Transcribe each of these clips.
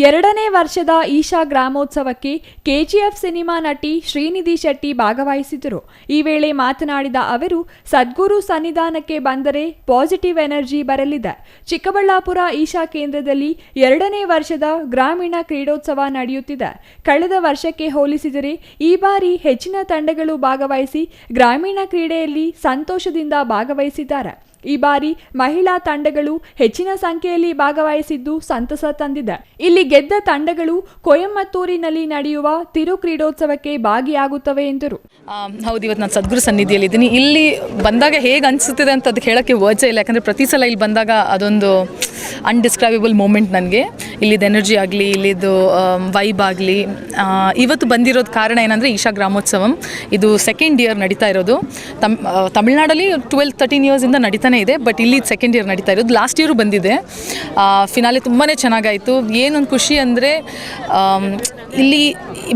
ಎರಡನೇ ವರ್ಷದ Isha ಗ್ರಾಮೋತ್ಸವಕ್ಕೆ KGF cinema ನಟಿ ಶ್ರೀನಿಧಿ ಶೆಟ್ಟಿ ಭಾಗವಹಿಸಿದರು. ಈ ವೇಳೆ ಮಾತನಾಡಿದ ಅವರು, ಸದ್ಗುರು ಸನ್ನಿಧಾನಕ್ಕೆ ಬಂದರೆ ಪಾಸಿಟಿವ್ ಎನರ್ಜಿ ಬರಲಿದೆ. ಚಿಕ್ಕಬಳ್ಳಾಪುರ ಈಶಾ ಕೇಂದ್ರದಲ್ಲಿ ಎರಡನೇ ವರ್ಷದ ಗ್ರಾಮೀಣ ಕ್ರೀಡೋತ್ಸವ ನಡೆಯುತ್ತಿದೆ. ಕಳೆದ ವರ್ಷಕ್ಕೆ ಹೋಲಿಸಿದರೆ ಈ ಬಾರಿ ಹೆಚ್ಚಿನ ತಂಡಗಳು ಭಾಗವಹಿಸಿ ಗ್ರಾಮೀಣ ಕ್ರೀಡೆಯಲ್ಲಿ ಸಂತೋಷದಿಂದ ಭಾಗವಹಿಸಿದ್ದಾರೆ. ಈ ಬಾರಿ ಮಹಿಳಾ ತಂಡಗಳು ಹೆಚ್ಚಿನ ಸಂಖ್ಯೆಯಲ್ಲಿ ಭಾಗವಹಿಸಿದ್ದು ಸಂತಸ ತಂದಿದೆ. ಇಲ್ಲಿ ಗೆದ್ದ ತಂಡಗಳು ಕೊಯಮತ್ತೂರಿನಲ್ಲಿ ನಡೆಯುವ ತಿರು ಕ್ರೀಡೋತ್ಸವಕ್ಕೆ ಭಾಗಿಯಾಗುತ್ತವೆ ಎಂದರು. ಹೌದು, ಇವತ್ತು ನಾನು ಸದ್ಗುರು ಸನ್ನಿಧಿಯಲ್ಲಿದ್ದೀನಿ. ಇಲ್ಲಿ ಬಂದಾಗ ಹೇಗೆ ಅನಿಸುತ್ತಿದೆ ಅಂತ ಅದಕ್ಕೆ ಹೇಳೋಕ್ಕೆ ವರ್ಡ್ಸೇ ಇಲ್ಲ. ಯಾಕಂದರೆ ಪ್ರತಿ ಸಲ ಇಲ್ಲಿ ಬಂದಾಗ ಅದೊಂದು ಅನ್ಡಿಸ್ಕ್ರೈಬಲ್ ಮೂಮೆಂಟ್ ನನಗೆ. ಇಲ್ಲಿದ್ದು ಎನರ್ಜಿ ಆಗಲಿ, ಇಲ್ಲಿದ್ದು ವೈಬ್ ಆಗಲಿ. ಇವತ್ತು ಬಂದಿರೋದು ಕಾರಣ ಏನಂದರೆ ಈಶಾ ಗ್ರಾಮೋತ್ಸವಂ ಇದು ಸೆಕೆಂಡ್ ಇಯರ್ ನಡೀತಾ ಇರೋದು. ತಮಿಳ್ನಾಡಲ್ಲಿ 12-13 ಇಯರ್ಸಿಂದ ನಡೀತಾನೆ ಇದೆ, ಬಟ್ ಇಲ್ಲಿ ಸೆಕೆಂಡ್ ಇಯರ್ ನಡೀತಾ ಇರೋದು. ಲಾಸ್ಟ್ ಇಯರು ಬಂದಿದೆ. ಫಿನಾಲೆ ತುಂಬಾ ಚೆನ್ನಾಗಾಯಿತು. ಏನೊಂದು ಖುಷಿ ಅಂದರೆ ಇಲ್ಲಿ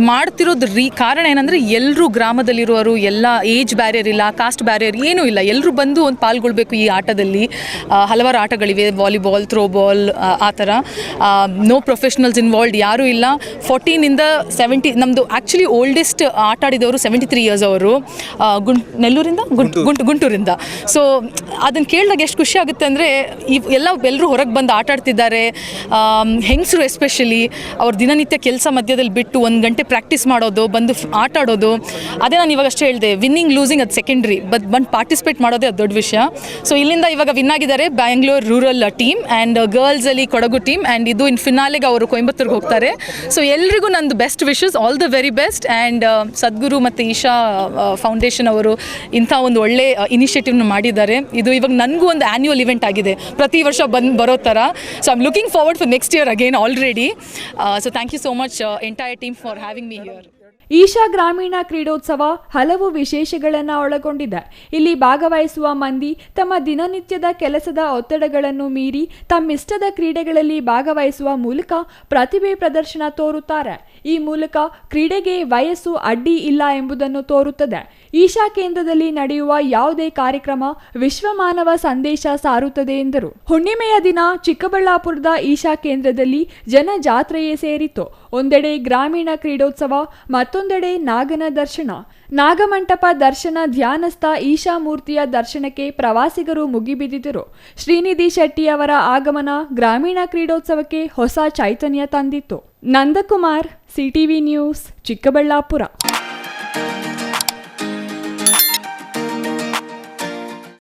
ಮಾಡ್ತಿರೋದು ಕಾರಣ ಏನಂದರೆ ಎಲ್ಲರೂ ಗ್ರಾಮದಲ್ಲಿರುವವರು, ಎಲ್ಲ ಏಜ್ ಬ್ಯಾರಿಯರ್ ಇಲ್ಲ, ಕಾಸ್ಟ್ ಬ್ಯಾರಿಯರ್ ಏನೂ ಇಲ್ಲ, ಎಲ್ಲರೂ ಬಂದು ಒಂದು ಪಾಲ್ಗೊಳ್ಬೇಕು ಈ ಆಟದಲ್ಲಿ. ಹಲವಾರು ಆಟಗಳಿವೆ, ವಾಲಿಬಾಲ್, ಥ್ರೋಬಾಲ್, ಆ ಥರ. ನೋ ಪ್ರೊಫೆಷ್ನಲ್ಸ್ ಇನ್ವಾಲ್ವ್ಡ್, ಯಾರೂ ಇಲ್ಲ. 14ಇಂದ 70 ನಮ್ಮದು ಆ್ಯಕ್ಚುಲಿ ಓಲ್ಡೆಸ್ಟ್ ಆಟ ಆಡಿದವರು 73 ಇಯರ್ಸ್ ಅವರು, ನೆಲ್ಲೂರಿಂದ ಗುಂಟೂರಿಂದ. ಸೊ ಅದನ್ನು ಕೇಳಿದಾಗ ಎಷ್ಟು ಖುಷಿ ಆಗುತ್ತೆ ಅಂದರೆ ಎಲ್ಲರೂ ಹೊರಗೆ ಬಂದು ಆಟ ಆಡ್ತಿದ್ದಾರೆ. ಹೆಂಗಸರು ಎಸ್ಪೆಷಲಿ ಅವ್ರ ದಿನನಿತ್ಯ ಕೆಲಸ ಮಧ್ಯದಲ್ಲಿ ಬಿಟ್ಟು 1 ಗಂಟೆ ಪ್ರಾಕ್ಟೀಸ್ ಮಾಡೋದು, ಬಂದು ಆಟ ಆಡೋದು. ಅದೇ ನಾನು ಇವಾಗ ಅಷ್ಟೇ ಹೇಳಿದೆ, ವಿನ್ನಿಂಗ್ ಲೂಸಿಂಗ್ ಅದು ಸೆಕೆಂಡ್ರಿ, ಬಂದು ಪಾರ್ಟಿಸಿಪೇಟ್ ಮಾಡೋದೇ ಅದು ದೊಡ್ಡ ವಿಷಯ. ಸೊ ಇಲ್ಲಿಂದ ಇವಾಗ ವಿನ್ ಆಗಿದ್ದಾರೆ ಬ್ಯಾಂಗ್ಳೂರ್ ರೂರಲ್ ಟೀಮ್ ಆ್ಯಂಡ್ ಗರ್ಲ್ಸಲ್ಲಿ ಕೊಡಗು ಟೀಮ್, ಆ್ಯಂಡ್ ಇದು ಇನ್ ಫಿನಾಲೆಗೆ ಅವರು ಕೊಯಂಬತ್ತೂರ್ಗೆ ಹೋಗ್ತಾರೆ. ಸೊ ಎಲ್ರಿಗೂ ನಂದು best wishes, all the very best. And Sadhguru ಮತ್ತು ಈಶಾ ಫೌಂಡೇಶನ್ ಅವರು ಇಂಥ ಒಂದು ಒಳ್ಳೆ ಇನಿಷಿಯೇಟಿವ್ನ ಮಾಡಿದ್ದಾರೆ. ಇದು ಇವಾಗ ನನಗೂ ಒಂದು ಆ್ಯನ್ಯುವಲ್ ಇವೆಂಟ್ ಆಗಿದೆ, ಪ್ರತಿ ವರ್ಷ ಬರೋ ಥರ. So I am looking forward for next year again already. So thank you so much entire team for having me here. Isha ಗ್ರಾಮೀಣ ಕ್ರೀಡೋತ್ಸವ ಹಲವು ವಿಶೇಷಗಳನ್ನು ಒಳಗೊಂಡಿದೆ. ಇಲ್ಲಿ ಭಾಗವಹಿಸುವ ಮಂದಿ ತಮ್ಮ ದಿನನಿತ್ಯದ ಕೆಲಸದ ಒತ್ತಡಗಳನ್ನು ಮೀರಿ ತಮ್ಮಿಷ್ಟದ ಕ್ರೀಡೆಗಳಲ್ಲಿ ಭಾಗವಹಿಸುವ ಮೂಲಕ ಪ್ರತಿಭೆ ಪ್ರದರ್ಶನ ತೋರುತ್ತಾರೆ. ಈ ಮೂಲಕ ಕ್ರೀಡೆಗೆ ವಯಸ್ಸು ಅಡ್ಡಿ ಇಲ್ಲ ಎಂಬುದನ್ನು ತೋರುತ್ತದೆ. ಈಶಾ ಕೇಂದ್ರದಲ್ಲಿ ನಡೆಯುವ ಯಾವುದೇ ಕಾರ್ಯಕ್ರಮ ವಿಶ್ವಮಾನವ ಸಂದೇಶ ಸಾರುತ್ತದೆ ಎಂದರು. ಹುಣ್ಣಿಮೆಯ ದಿನ ಚಿಕ್ಕಬಳ್ಳಾಪುರದ ಈಶಾ ಕೇಂದ್ರದಲ್ಲಿ ಜನಜಾತ್ರೆಯೇ ಸೇರಿತು. ಒಂದೆಡೆ ಗ್ರಾಮೀಣ ಕ್ರೀಡೋತ್ಸವ, ಮತ್ತೊಂದೆಡೆ ನಾಗನ ದರ್ಶನ. ನಾಗಮಂಟಪ ದರ್ಶನ ಧ್ಯಾನಸ್ಥ ಈಶಾ ಮೂರ್ತಿಯ ದರ್ಶನಕ್ಕೆ ಪ್ರವಾಸಿಗರು ಮುಗಿಬಿದ್ದಿದ್ದರು. ಶ್ರೀನಿಧಿ ಶೆಟ್ಟಿ ಅವರ ಆಗಮನ ಗ್ರಾಮೀಣ ಕ್ರೀಡೋತ್ಸವಕ್ಕೆ ಹೊಸ ಚೈತನ್ಯ ತಂದಿತ್ತು. Nandakumar, CTV news, Chikkaballapur.